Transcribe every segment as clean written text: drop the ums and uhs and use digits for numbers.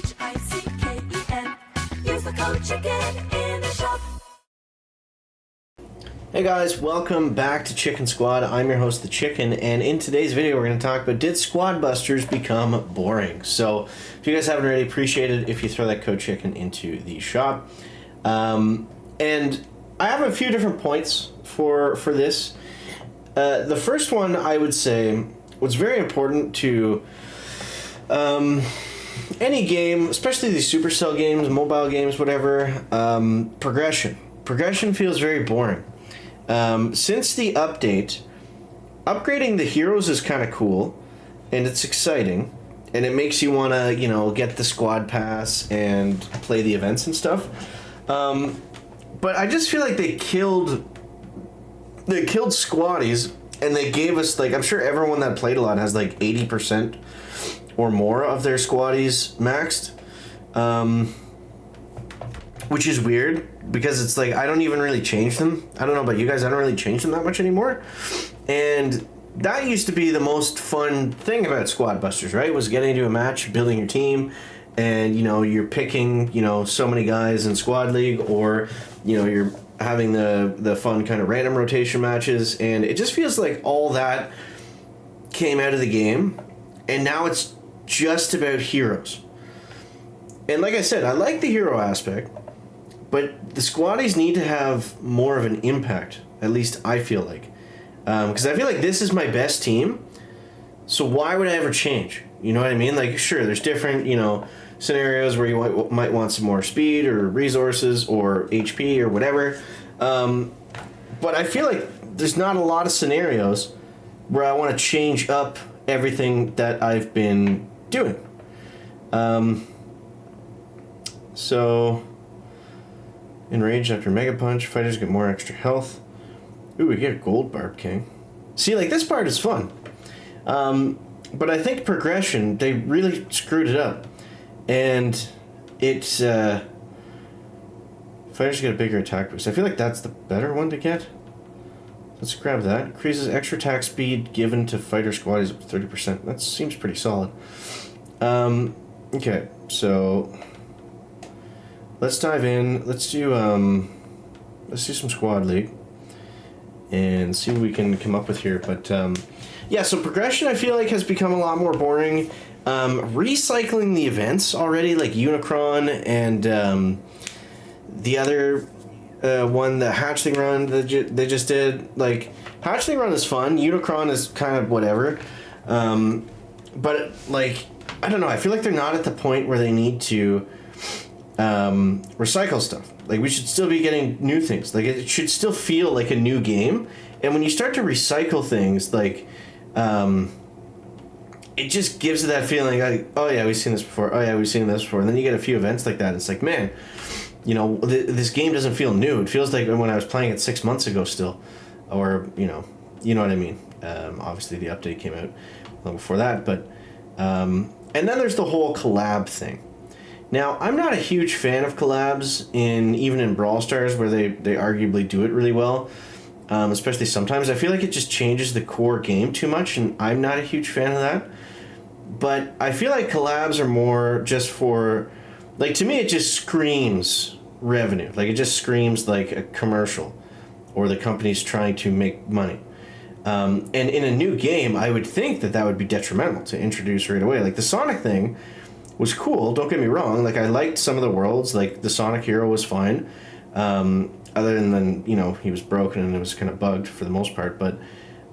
CHICKEN. Use the code CHICKEN in the shop. Hey guys, welcome back to Chicken Squad. I'm your host, The Chicken, and in today's video we're going to talk about, did Squad Busters become boring? So if you guys haven't already, appreciate it if you throw that code CHICKEN into the shop. And I have a few different points for this. The first one, I would say, was very important to any game, especially these Supercell games, mobile games, whatever. Progression. Progression feels very boring. Since the update, upgrading the heroes is kind of cool, and it's exciting, and it makes you want to, you know, get the squad pass and play the events and stuff. But I just feel like they killed squaddies, and they gave us, like, I'm sure everyone that played a lot has like 80% or more of their squaddies maxed, which is weird. Because it's like, I don't even really change them. I don't know about you guys, I don't really change them that much anymore. And that used to be the most fun thing about Squad Busters, right? Was getting into a match, building your team, and, you know, you're picking, you know, so many guys in Squad League, or, you know, you're having the fun kind of random rotation matches, and it just feels like all that came out of the game, and now it's just about heroes. And like I said, I like the hero aspect, but the squaddies need to have more of an impact, at least I feel like. Because I feel like this is my best team, so why would I ever change? You know what I mean? Like, sure, there's different, you know, scenarios where you might want some more speed or resources or HP or whatever. But I feel like there's not a lot of scenarios where I want to change up everything that I've been doing. So... Enraged after Mega Punch, fighters get more extra health. Ooh, we get a Gold Barb King. See, like, this part is fun. But I think progression, they really screwed it up. And it's, fighters get a bigger attack boost. I feel like that's the better one to get. Let's grab that. Increases extra attack speed given to fighter squaddies up to 30%. That seems pretty solid. Okay, so... let's dive in. Let's do some Squad League and see what we can come up with here. But yeah, so progression I feel like has become a lot more boring. Recycling the events already, like Unicron and the other one, the Hatchling Run that they just did. Like, Hatchling Run is fun. Unicron is kind of whatever. But like, I don't know. I feel like they're not at the point where they need to recycle stuff. Like, we should still be getting new things. Like, it should still feel like a new game. And when you start to recycle things, like, it just gives it that feeling like, oh yeah, we've seen this before. Oh yeah, we've seen this before. And then you get a few events like that. It's like, man, you know, this game doesn't feel new. It feels like when I was playing it 6 months ago still, or you know what I mean. Obviously the update came out long before that, but and then there's the whole collab thing. Now, I'm not a huge fan of collabs even in Brawl Stars, where they arguably do it really well, especially sometimes. I feel like it just changes the core game too much, and I'm not a huge fan of that. But I feel like collabs are more just for, like, to me it just screams revenue. Like, it just screams like a commercial, or the company's trying to make money. And in a new game, I would think that would be detrimental to introduce right away. Like, the Sonic thing was cool, don't get me wrong. Like, I liked some of the worlds. Like, the Sonic hero was fine, other than, you know, he was broken and it was kind of bugged for the most part. But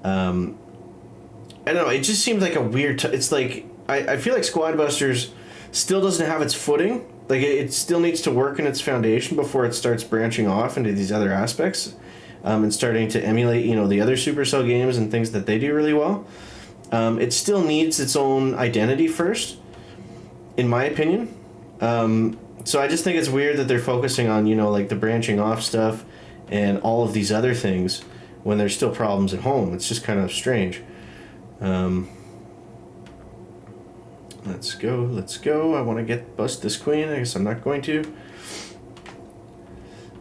I don't know, it just seems like a weird it's like, I feel like Squad Busters still doesn't have its footing. Like, it still needs to work in its foundation before it starts branching off into these other aspects, and starting to emulate, you know, the other Supercell games and things that they do really well. It still needs its own identity first, in my opinion. So I just think it's weird that they're focusing on, you know, like the branching off stuff and all of these other things when there's still problems at home. It's just kind of strange. Let's go. I want to bust this queen. I guess I'm not going to.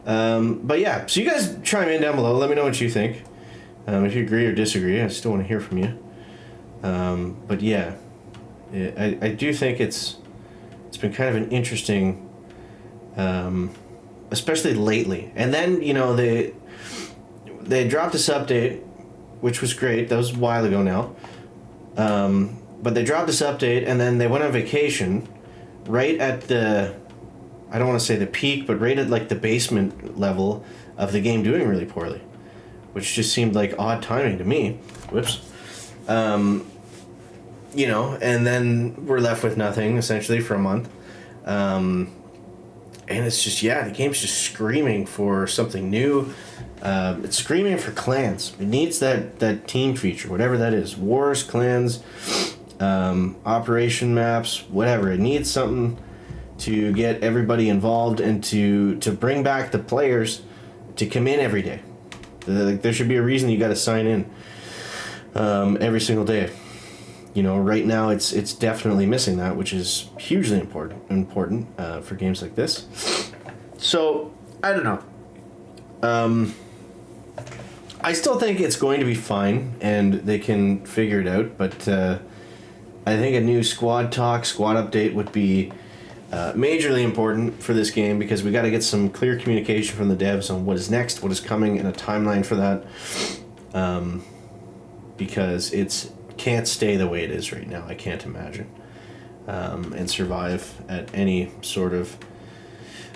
But yeah, so you guys chime in down below. Let me know what you think. If you agree or disagree, I still want to hear from you. But yeah, I do think it's been kind of an interesting, especially lately. And then, you know, they dropped this update, which was great. That was a while ago now. But they dropped this update, and then they went on vacation right at the, I don't want to say the peak, but right at like the basement level of the game doing really poorly, which just seemed like odd timing to me. Whoops. You know, and then we're left with nothing essentially for a month. And it's just, yeah, the game's just screaming for something new. It's screaming for clans. It needs that team feature, whatever that is. Wars, clans, operation maps, whatever. It needs something to get everybody involved and to bring back the players to come in every day. There should be a reason you got to sign in every single day. You know, right now it's definitely missing that, which is hugely important for games like this. So I don't know. I still think it's going to be fine, and they can figure it out. But I think a new squad update would be majorly important for this game, because we got to get some clear communication from the devs on what is next, what is coming, and a timeline for that. Because it's can't stay the way it is right now. I can't imagine and survive at any sort of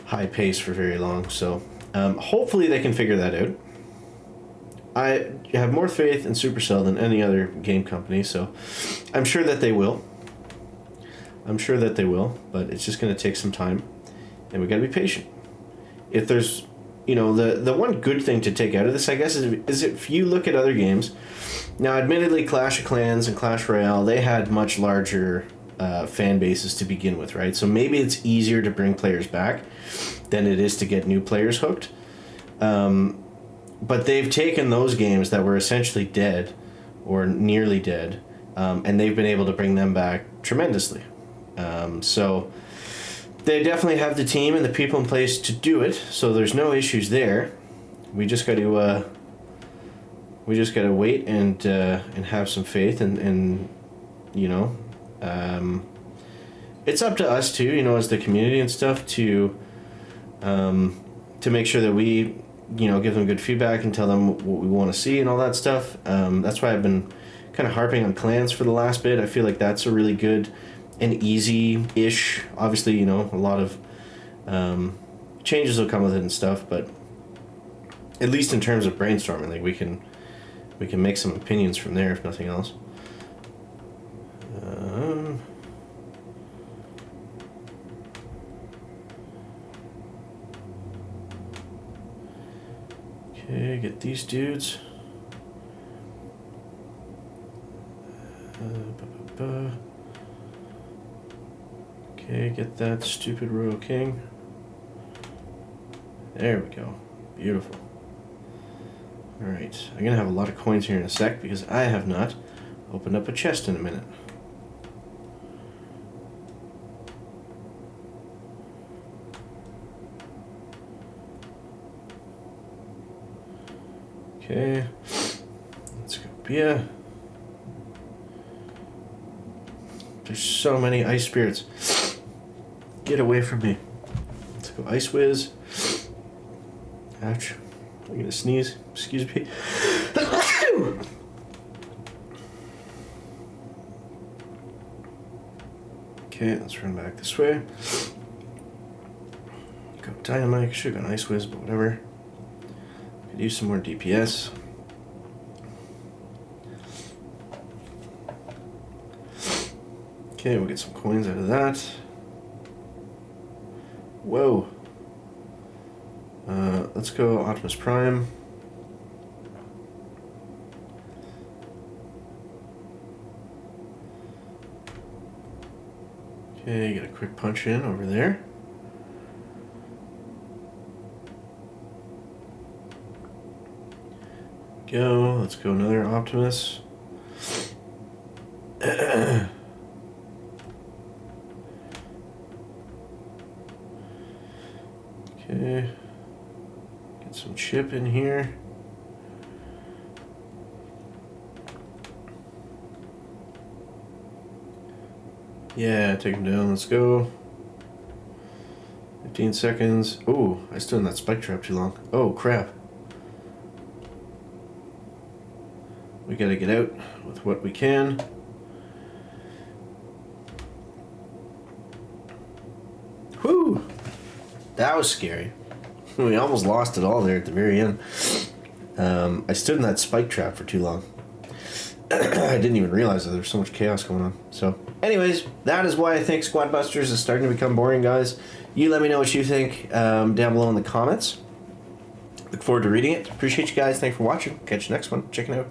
high pace for very long. So hopefully they can figure that out. I have more faith in Supercell than any other game company, so I'm sure that they will. But it's just going to take some time, and we got to be patient. If there's, you know, the one good thing to take out of this, I guess, is if you look at other games. Now, admittedly, Clash of Clans and Clash Royale, they had much larger fan bases to begin with, right? So maybe it's easier to bring players back than it is to get new players hooked. But they've taken those games that were essentially dead or nearly dead, and they've been able to bring them back tremendously. So they definitely have the team and the people in place to do it, so there's no issues there. We just got to wait and have some faith, and you know, it's up to us too, you know, as the community and stuff, to make sure that we, you know, give them good feedback and tell them what we want to see and all that stuff. That's why I've been kind of harping on clans for the last bit. I feel like that's a really good and easy-ish. Obviously, you know, a lot of changes will come with it and stuff, but at least in terms of brainstorming, like we can make some opinions from there, if nothing else. Okay, get these dudes. Okay, get that stupid Royal King. There we go. Beautiful. Alright, I'm gonna have a lot of coins here in a sec, because I have not opened up a chest in a minute. Okay, let's go Bia. There's so many ice spirits. Get away from me. Let's go Ice Whiz. Ouch. I'm gonna sneeze. Excuse me. Okay, let's run back this way. Go Dynamite. Should have gone Ice Whiz, but whatever. Could use some more DPS. Okay, we'll get some coins out of that. Whoa. Let's go Optimus Prime. Okay, get a quick punch in over there. Go. Let's go another Optimus. Okay. Get some chip in here. Yeah, take him down. Let's go. 15 seconds. Oh, I stood in that spike trap too long. Oh, crap. We gotta get out with what we can. Whew! That was scary. We almost lost it all there at the very end. I stood in that spike trap for too long. I didn't even realize that there was so much chaos going on. So, anyways, that is why I think Squad Busters is starting to become boring, guys. You let me know what you think down below in the comments. Look forward to reading it. Appreciate you guys. Thanks for watching. Catch you next one. Checking out.